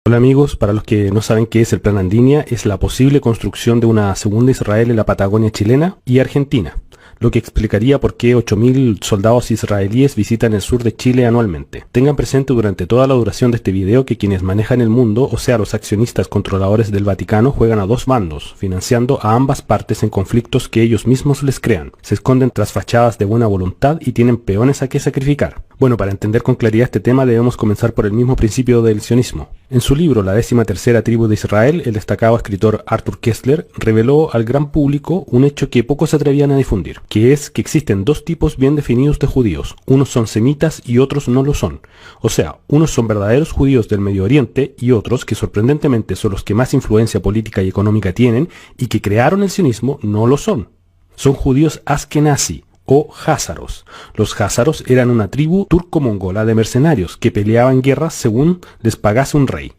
Hola amigos, para los que no saben qué es el Plan Andinia, es la posible construcción de una segunda Israel en la Patagonia chilena y Argentina, lo que explicaría por qué 8.000 soldados israelíes visitan el sur de Chile anualmente. Tengan presente durante toda la duración de este video que quienes manejan el mundo, o sea los accionistas controladores del Vaticano, juegan a dos bandos, financiando a ambas partes en conflictos que ellos mismos les crean. Se esconden tras fachadas de buena voluntad y tienen peones a que sacrificar. Bueno, para entender con claridad este tema debemos comenzar por el mismo principio del sionismo. En su libro La 13ª tribu de Israel, el destacado escritor Arthur Koestler reveló al gran público un hecho que pocos se atrevían a difundir, que es que existen dos tipos bien definidos de judíos. Unos son semitas y otros no lo son. O sea, unos son verdaderos judíos del Medio Oriente y otros, que sorprendentemente son los que más influencia política y económica tienen y que crearon el sionismo, no lo son. Son judíos askenazi o házaros. Los házaros eran una tribu turco-mongola de mercenarios que peleaban guerras según les pagase un rey,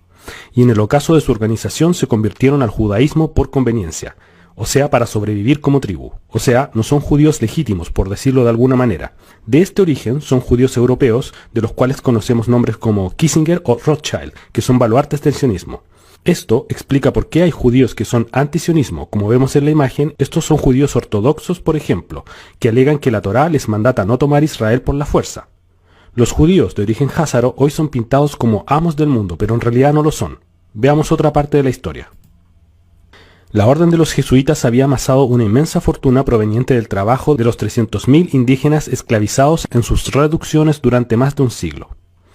y en el ocaso de su organización se convirtieron al judaísmo por conveniencia, o sea, para sobrevivir como tribu. O sea, no son judíos legítimos, por decirlo de alguna manera. De este origen son judíos europeos, de los cuales conocemos nombres como Kissinger o Rothschild, que son baluartes del sionismo. Esto explica por qué hay judíos que son antisionismo. Como vemos en la imagen, estos son judíos ortodoxos, por ejemplo, que alegan que la Torá les mandata no tomar Israel por la fuerza. Los judíos de origen házaro hoy son pintados como amos del mundo, pero en realidad no lo son. Veamos otra parte de la historia. La orden de los jesuitas había amasado una inmensa fortuna proveniente del trabajo de los 300.000 indígenas esclavizados en sus reducciones durante más de un siglo.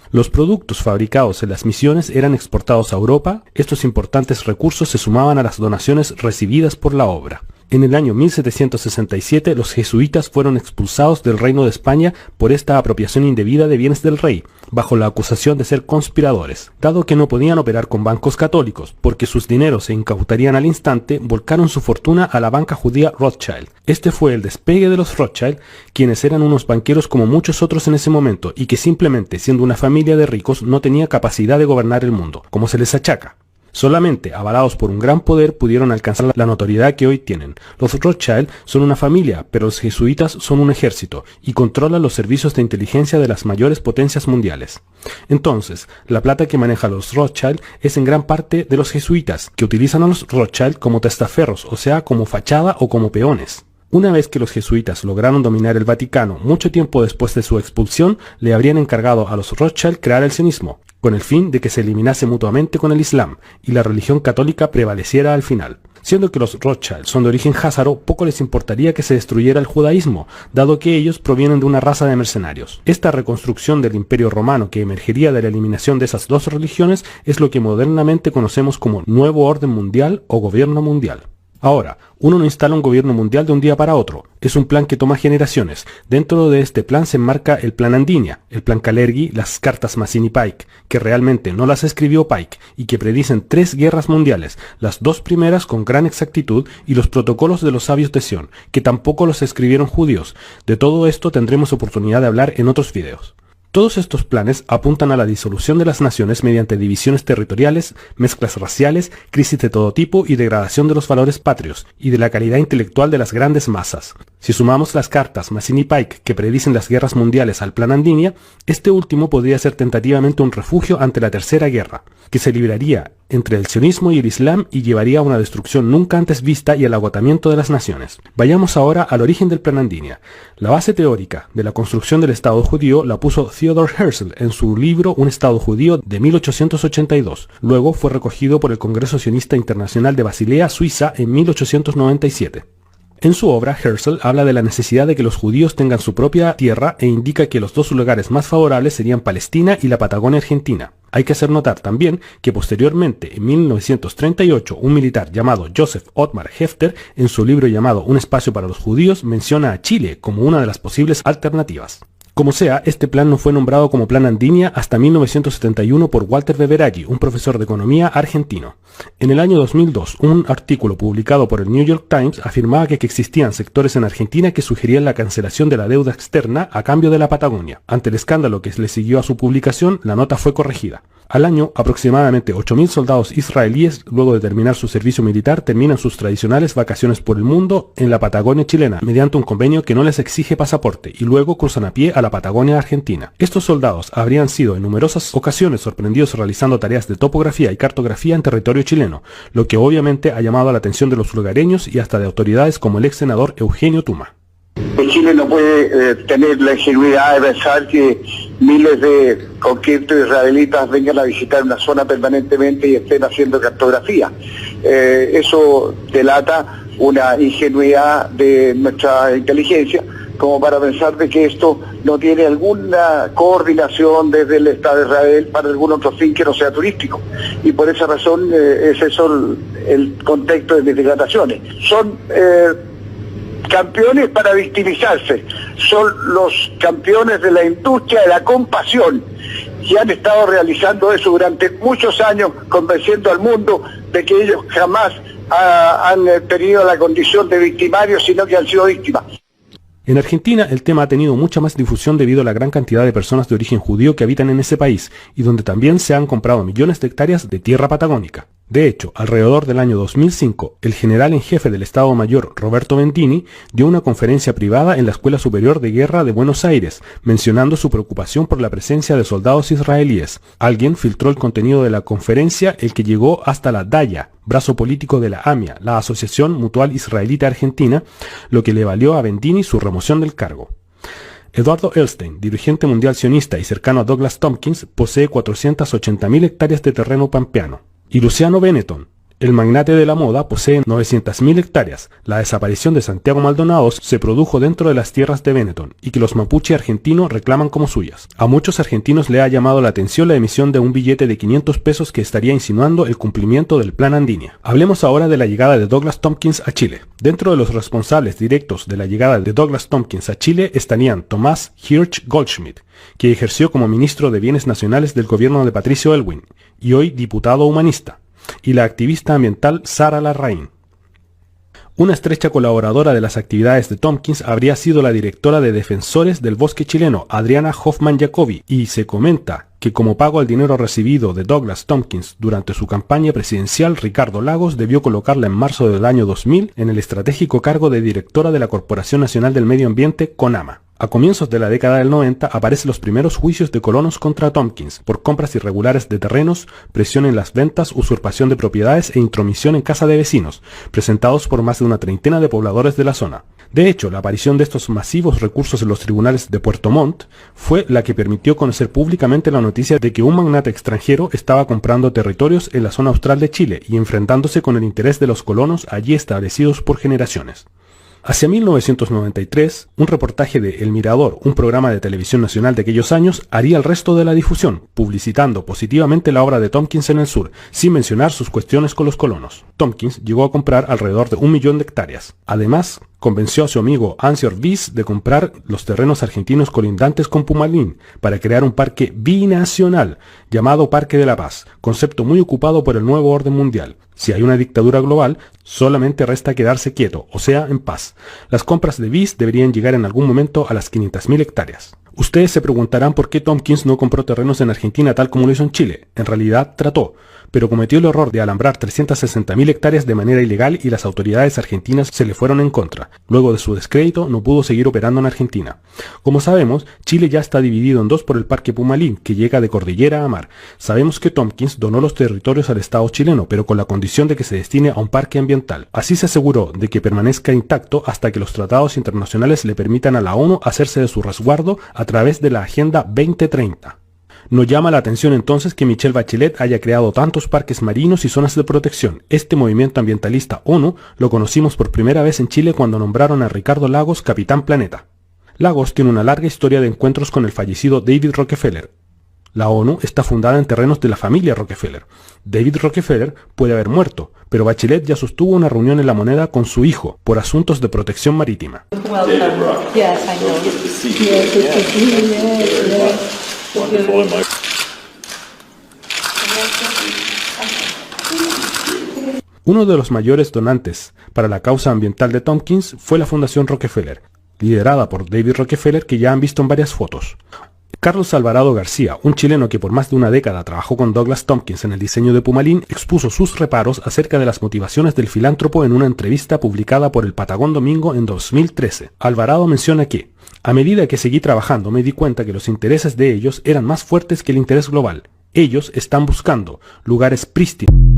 Los productos fabricados en las misiones eran exportados a Europa. Estos importantes recursos se sumaban a las donaciones recibidas por la obra. En el año 1767 los jesuitas fueron expulsados del Reino de España por esta apropiación indebida de bienes del rey, bajo la acusación de ser conspiradores. Dado que no podían operar con bancos católicos, porque sus dineros se incautarían al instante, volcaron su fortuna a la banca judía Rothschild. Este fue el despegue de los Rothschild, quienes eran unos banqueros como muchos otros en ese momento, y que simplemente siendo una familia de ricos no tenía capacidad de gobernar el mundo, como se les achaca. Solamente avalados por un gran poder pudieron alcanzar la notoriedad que hoy tienen. Los Rothschild son una familia, pero los jesuitas son un ejército y controlan los servicios de inteligencia de las mayores potencias mundiales. Entonces, la plata que maneja los Rothschild es en gran parte de los jesuitas, que utilizan a los Rothschild como testaferros, o sea, como fachada o como peones. Una vez que los jesuitas lograron dominar el Vaticano, mucho tiempo después de su expulsión, le habrían encargado a los Rothschild crear el sionismo, con el fin de que se eliminase mutuamente con el Islam y la religión católica prevaleciera al final. Siendo que los Rothschild son de origen házaro, poco les importaría que se destruyera el judaísmo, dado que ellos provienen de una raza de mercenarios. Esta reconstrucción del Imperio Romano que emergería de la eliminación de esas dos religiones es lo que modernamente conocemos como Nuevo Orden Mundial o Gobierno Mundial. Ahora, uno no instala un gobierno mundial de un día para otro, es un plan que toma generaciones. Dentro de este plan se enmarca el Plan Andinia, el Plan Kalergi, las cartas Mazzini-Pike, que realmente no las escribió Pike y que predicen 3 guerras mundiales, las 2 primeras con gran exactitud, y los protocolos de los sabios de Sion, que tampoco los escribieron judíos. De todo esto tendremos oportunidad de hablar en otros videos. Todos estos planes apuntan a la disolución de las naciones mediante divisiones territoriales, mezclas raciales, crisis de todo tipo y degradación de los valores patrios y de la calidad intelectual de las grandes masas. Si sumamos las cartas Mazzini-Pike que predicen las guerras mundiales al Plan Andinia, este último podría ser tentativamente un refugio ante la Tercera Guerra, que se libraría entre el sionismo y el islam y llevaría a una destrucción nunca antes vista y al agotamiento de las naciones. Vayamos ahora al origen del Plan Andinia. La base teórica de la construcción del Estado judío la puso Theodor Herzl en su libro Un Estado judío de 1882. Luego fue recogido por el Congreso Sionista Internacional de Basilea, Suiza, en 1897. En su obra, Herzl habla de la necesidad de que los judíos tengan su propia tierra e indica que los dos lugares más favorables serían Palestina y la Patagonia Argentina. Hay que hacer notar también que posteriormente, en 1938, un militar llamado Joseph Ottmar Hefter, en su libro llamado Un espacio para los judíos, menciona a Chile como una de las posibles alternativas. Como sea, este plan no fue nombrado como Plan Andinia hasta 1971 por Walter Beveraggi, un profesor de economía argentino. En el año 2002, un artículo publicado por el New York Times afirmaba que existían sectores en Argentina que sugerían la cancelación de la deuda externa a cambio de la Patagonia. Ante el escándalo que le siguió a su publicación, la nota fue corregida. Al año, aproximadamente 8.000 soldados israelíes, luego de terminar su servicio militar, terminan sus tradicionales vacaciones por el mundo en la Patagonia chilena, mediante un convenio que no les exige pasaporte, y luego cruzan a pie a la la Patagonia Argentina. Estos soldados habrían sido en numerosas ocasiones sorprendidos realizando tareas de topografía y cartografía en territorio chileno, lo que obviamente ha llamado la atención de los lugareños y hasta de autoridades como el ex senador Eugenio Tuma. Chile no puede tener la ingenuidad de pensar que miles de conscriptos israelitas vengan a visitar una zona permanentemente y estén haciendo cartografía. Eso delata una ingenuidad de nuestra inteligencia, como para pensar de que esto no tiene alguna coordinación desde el Estado de Israel para algún otro fin que no sea turístico. Y por esa razón es eso el contexto de mis declaraciones. Son campeones para victimizarse, son los campeones de la industria de la compasión, que han estado realizando eso durante muchos años, convenciendo al mundo de que ellos jamás han tenido la condición de victimarios, sino que han sido víctimas. En Argentina el tema ha tenido mucha más difusión debido a la gran cantidad de personas de origen judío que habitan en ese país y donde también se han comprado millones de hectáreas de tierra patagónica. De hecho, alrededor del año 2005, el general en jefe del Estado Mayor, Roberto Bentini, dio una conferencia privada en la Escuela Superior de Guerra de Buenos Aires, mencionando su preocupación por la presencia de soldados israelíes. Alguien filtró el contenido de la conferencia, el que llegó hasta la DAYA, brazo político de la AMIA, la Asociación Mutual Israelita Argentina, lo que le valió a Bentini su remoción del cargo. Eduardo Elstein, dirigente mundial sionista y cercano a Douglas Tompkins, posee 480.000 hectáreas de terreno pampeano. Y Luciano Benetton, el magnate de la moda, posee 900.000 hectáreas. La desaparición de Santiago Maldonado se produjo dentro de las tierras de Benetton y que los mapuche argentinos reclaman como suyas. A muchos argentinos le ha llamado la atención la emisión de un billete de 500 pesos que estaría insinuando el cumplimiento del Plan Andinia. Hablemos ahora de la llegada de Douglas Tompkins a Chile. Dentro de los responsables directos de la llegada de Douglas Tompkins a Chile estarían Tomás Hirsch Goldschmidt, que ejerció como ministro de Bienes Nacionales del gobierno de Patricio Aylwin y hoy diputado humanista, y la activista ambiental Sara Larraín. Una estrecha colaboradora de las actividades de Tompkins habría sido la directora de Defensores del Bosque chileno, Adriana Hoffman Jacobi, y se comenta que como pago al dinero recibido de Douglas Tompkins durante su campaña presidencial, Ricardo Lagos debió colocarla en marzo del año 2000 en el estratégico cargo de directora de la Corporación Nacional del Medio Ambiente, CONAMA. A comienzos de la década del 90 aparecen los primeros juicios de colonos contra Tompkins por compras irregulares de terrenos, presión en las ventas, usurpación de propiedades e intromisión en casa de vecinos, presentados por más de una treintena de pobladores de la zona. De hecho, la aparición de estos masivos recursos en los tribunales de Puerto Montt fue la que permitió conocer públicamente la noticia de que un magnate extranjero estaba comprando territorios en la zona austral de Chile y enfrentándose con el interés de los colonos allí establecidos por generaciones. Hacia 1993, un reportaje de El Mirador, un programa de televisión nacional de aquellos años, haría el resto de la difusión, publicitando positivamente la obra de Tompkins en el sur, sin mencionar sus cuestiones con los colonos. Tompkins llegó a comprar alrededor de 1 millón de hectáreas. Además, convenció a su amigo Ansel Ortiz de comprar los terrenos argentinos colindantes con Pumalín para crear un parque binacional llamado Parque de la Paz, concepto muy ocupado por el nuevo orden mundial. Si hay una dictadura global, solamente resta quedarse quieto, o sea, en paz. Las compras de bis deberían llegar en algún momento a las 500.000 hectáreas. Ustedes se preguntarán por qué Tompkins no compró terrenos en Argentina tal como lo hizo en Chile. En realidad trató, pero cometió el error de alambrar 360.000 hectáreas de manera ilegal y las autoridades argentinas se le fueron en contra. Luego de su descrédito, no pudo seguir operando en Argentina. Como sabemos, Chile ya está dividido en dos por el Parque Pumalín, que llega de cordillera a mar. Sabemos que Tompkins donó los territorios al Estado chileno, pero con la condición de que se destine a un parque ambiental. Así se aseguró de que permanezca intacto hasta que los tratados internacionales le permitan a la ONU hacerse de su resguardo a través de la Agenda 2030. Nos llama la atención entonces que Michelle Bachelet haya creado tantos parques marinos y zonas de protección. Este movimiento ambientalista ONU lo conocimos por primera vez en Chile cuando nombraron a Ricardo Lagos Capitán Planeta. Lagos tiene una larga historia de encuentros con el fallecido David Rockefeller. La ONU está fundada en terrenos de la familia Rockefeller. David Rockefeller puede haber muerto, pero Bachelet ya sostuvo una reunión en La Moneda con su hijo por asuntos de protección marítima. Uno de los mayores donantes para la causa ambiental de Tompkins fue la Fundación Rockefeller, liderada por David Rockefeller, que ya han visto en varias fotos. Carlos Alvarado García, un chileno que por más de una década trabajó con Douglas Tompkins en el diseño de Pumalín, expuso sus reparos acerca de las motivaciones del filántropo en una entrevista publicada por el Patagón Domingo en 2013. Alvarado menciona que, a medida que seguí trabajando me di cuenta que los intereses de ellos eran más fuertes que el interés global. Ellos están buscando lugares prístinos.